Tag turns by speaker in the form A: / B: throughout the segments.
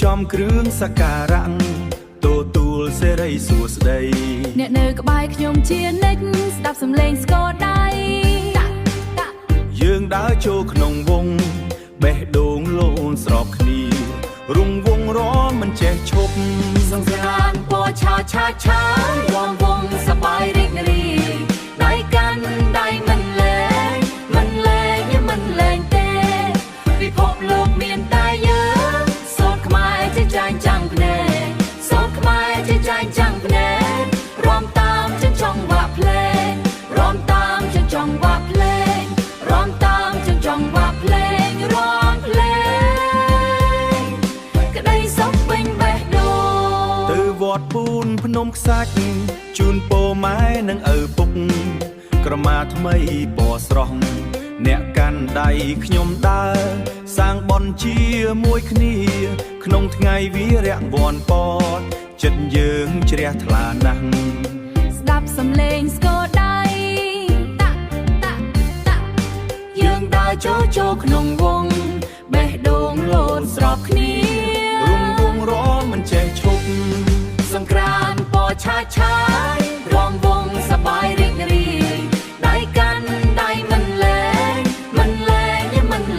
A: ចំគ្រឿងសក្ការៈទទួលសេរីសួស្តី
B: អ្នកនៅក្បែរខ្ញុំជានិច្ចស្ដាប់សំឡេងស្គរដៃ
A: យើងដើរចូលក្នុងវង់បេះដូងលូនស្របគ្នារង្វង់រំមិនចេះឈប់
B: សង្ក្រាន្តពណ៌ឆាឆាឆារំវង់សប្បាយរីករាយដៃកាន់ដៃមិនលែងទេពិភពលោកមានតែយើងសូត្រខ្មែរជាចែងចាំងភ្នែកសូត្រខ្មែរជាចែងចាំងភ្នែករំតាមចិញ្ចង់វ៉ាភ្លេងរំតាមចិញ្ចង់វ៉ាភ្លេងរំតាមចិញ្ចង់វ៉ាភ្លេងរំភ្លេងក្តីសុខពេញបេះដូង
A: ទៅវត្តពូនភ្នំខ្សាច់ជូនពរម៉ែនិងឪពុកក្រមាថ្មីពណ៌ស្រស់អ្នកកាន់ដៃខ្ញុំដើរសាងបុណ្យជាមួយគ្នាក្នុងថ្ងៃវារៈវ័នពតចិត្តយើងជ្រះថ្លាណាស់
B: ស្ដាប់សំឡេងស្គរដៃតាក់យើងដើរចូលក្នុងវង់បេះដូងលូនស្របគ្នា
A: រំវង់រំមិនចេះឈប់
B: សង្ក្រាន្តពណ៌ឆាឆាយរំវង់សប្បាយរីករាយដៃកាន់ដៃមិន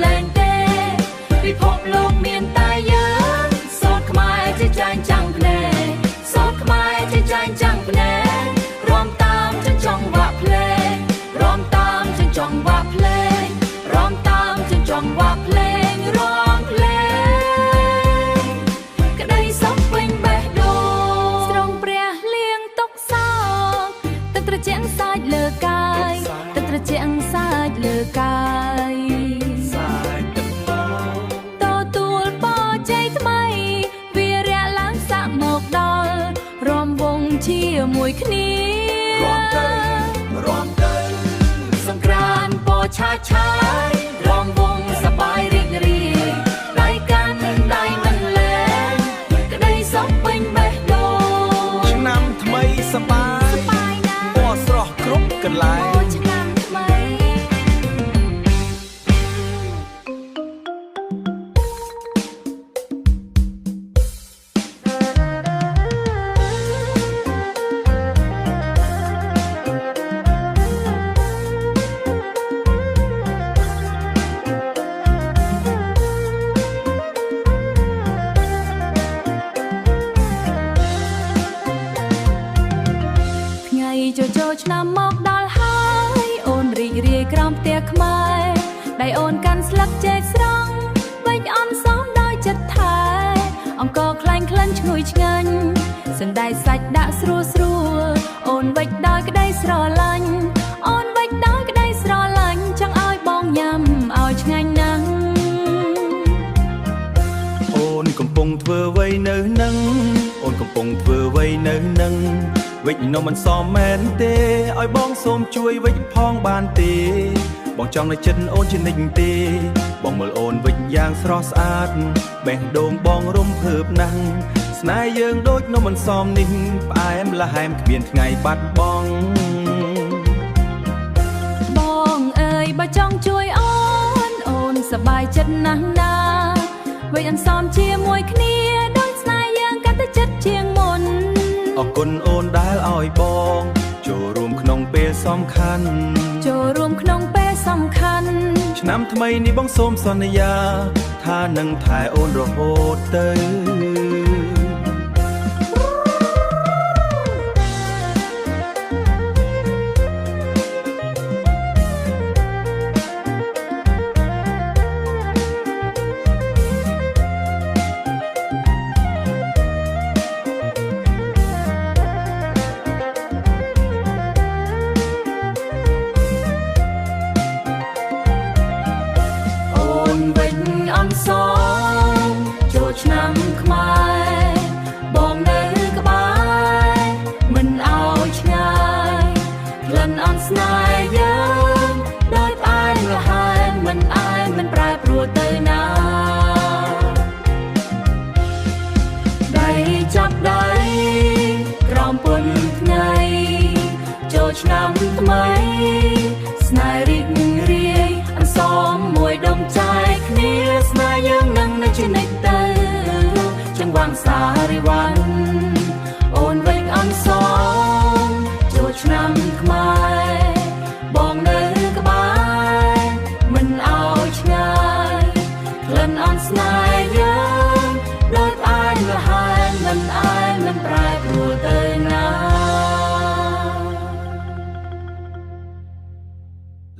B: លែងទេពិភពលោកមានតែយើងសូត្រខ្មែរជាចែងចាំងភ្នែកសូត្រខ្មែរជាចែងចាំងភ្នែករំតាមចិញ្ចង់វ៉ាភ្លេងរំតាមចិញ្ចង់វ៉ាភ្លេងរំតាមចិញ្ចង់វ៉ាភ្លេងរំភ្លេងក្តីសុខពេញបេះដូងស្រងព្រះលៀងទុកសោកទឹកត្រជាក់សាច់លើកាយទឹកត្រជាក់សាច់លើកាយទទួលពរជ័យថ្មីវារៈឡើងសាក់មកដល់រំវង់ជាមួយគ្នា
A: រំទៅ
B: សង្ក្រាន្តពណ៌ឆាឆាយរំវង់សប្បាយរីករាយដៃកាន់ដៃមិនលែងក្តីសុខពេញបេះដូង
A: ឆ្នាំថ្មីសប្បាយ
B: ណាស់
A: ពណ៌ស្រស់គ្រប់កន្លែង
B: ឆ្នាំថ្មីចូលឆ្នាំមកដល់ហើយអូនរីករាយក្រោមផ្ទះខ្មែរដៃអូនកាន់ស្លឹកចេកស្រង់វេចអន់សមដោយចិត្តថែអង្គខ្លាញ់ក្លិនឈ្ងុយឆ្ងាញ់សណ្តែកសាច់ដាក់ស្រួលអូនវេចដោយក្តីស្រឡាញ់អូនវេចដោយក្តីស្រឡាញ់ចង់ឲ្យបងញ៉ាំឲ្យឆ្ងាញ់ណាស់
A: អូនកំពុងធ្វើអ្វីនៅនឹងអូនកំពុងធ្វើអ្វីនៅនឹងវិចនំមិនសមមែនទេឲ្យបងសូមជួយវិចផងបានទេបងចង់នៅចិត្តអូនជានិច្ចទេបងមើលអូនវិចយ៉ាងស្រស់ស្អាតបេះដូងបងរំភើបណាស់ស្នេហ៍យើងដូចនំមិនសមនេះផ្អែមល្ហែមគ្មានថ្ងៃបាត់បង់
B: បងអើយបើចង់ជួយអូនសប្បាយចិត្តណាស់ណាវិចអន្សមជាមួយគ្នាដូចស្នេហ៍យើងកាន់តែចិត្តជាងមុន
A: អរគុណអូនដែលឲ្យបងចូលរួមក្នុងពេលសំខាន់ឆ្នាំថ្មីនេះបងសូមសន្យាថានឹងថែអូនរហូតទៅ
B: ចូលឆ្នាំខ្មែរបងនៅក្បែរមិនឲ្យឆ្ងាយក្លិនអន់ស្នេហ៍យើងដោយផ្អែមល្ហែមមិនប្រែប្រួលទៅណាដៃចាប់ដៃក្រោមពុនថ្ងៃចូលឆ្នាំថ្មីស្នេហ៍រីករាយអន្សមមួយដុំចែកគ្នាស្នេហ៍យើងនឹងនៅជានិច្ចទៅ វាងសារីវ៉ាន់អូនវិញអន់សងចូលឆ្នាំខ្មែរបងនៅក្បែរមិនអោយឆ្ងាយក្លិនអន់ស្នេហ៍យើងដូចអាយលហើយមិនអាយមិនប្រែប្រួលទៅណា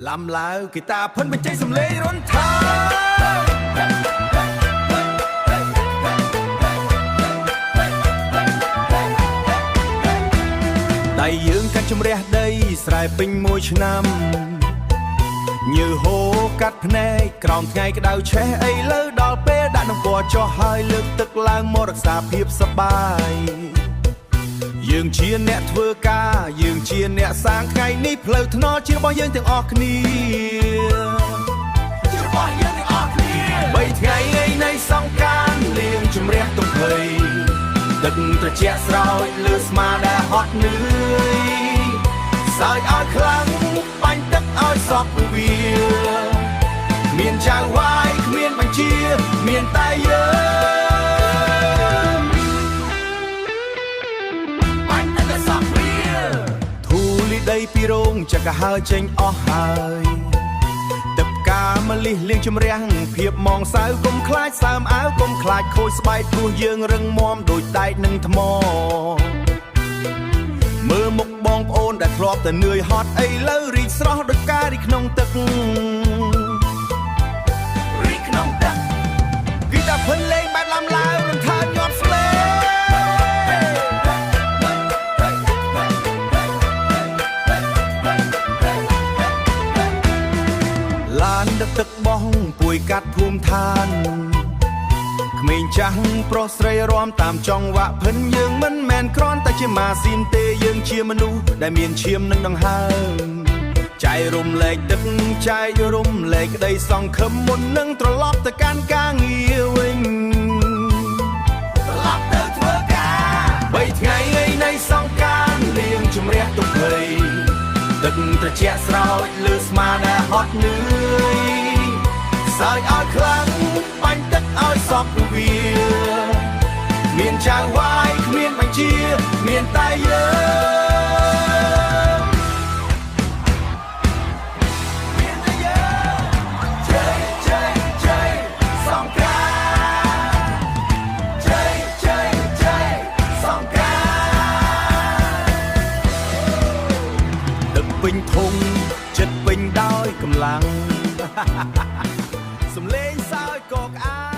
A: ឡំឡាវហ្គីតាភិនបញ្ចេញសំឡេងរន្ធថាដៃយើងកាត់ជំរះដីស្រែពេញមួយឆ្នាំញើហូរកាត់ភ្នែកក្រោមថ្ងៃក្តៅឆេះអីលើដល់ពេលដាក់នឹងពណ៌ចុះហើយលើកទឹកឡើងមករក្សាភាពសប្បាយយើងជាអ្នកធ្វើការយើងជាអ្នកសាងថ្ងៃនេះផ្លូវថ្នល់ជារបស់យើងទាំងអស់គ្នាជារបស់យើងទាំងអស់គ្នា3ថ្ងៃនៃសង្កានលៀងជំរះទុក្ខភ័យទឹកត្រជាក់ស្រោចលើស្មាដែលហត់នឿយសើចឲ្យខ្លាំងបាញ់ទឹកឲ្យសពវាមានចៅវាយគ្មានបញ្ជាមានតែយើងបាញ់ទឹកឲ្យសពវាធូលីដីពីរោងចក្រហើចេញអស់ហើយទឹកផ្កាម្លិះលៀងជំរះភាពមងសៅកុំខ្លាចសើមអាវកុំខ្លាចខូចស្បែកព្រោះយើងរឹងមាំដូចដែកនឹងថ្មមើលមុខបងប្អូនដែលធ្លាប់តែនឿយហត់អីលើរីកស្រស់ដូចការីក្នុងទឹករីកក្នុងទឹកគីតាភិនលេងបែបឡំឡាវរំថាញាប់ស្លេឡានដឹកទឹកបោះពួយកាត់ភូមិឋានក្មេងចាស់ប្រុសស្រីរាំតាមចង្វាក់ភិនយើងមិនមែនគ្រាន់តែជាម៉ាស៊ីនទេយើងជាមនុស្សដែលមានឈាមនិងដង្ហើមចែករំលែកទឹកចែករំលែកក្តីសង្ឃឹមមុននឹងត្រឡប់ទៅកាន់ការងារវិញត្រឡប់ទៅធ្វើការ3ថ្ងៃនៃសង្កានលៀងជំរះទុក្ខភ័យទឹកត្រជាក់ស្រោចលើស្មាដែលហត់នឿយសើចឲ្យខ្លាំងបាញ់ទឹកឲ្យសពវាមានចៅវាយគ្មានបញ្ជាមានតែយើងមានតែយើងជ័យជ័យជ័យសង្គ្រាមជ័យជ័យជ័យសង្គ្រាមទឹកពេញធុងចិត្តពេញដោយកម្លាំងសំលេងសើចក៏ក្អា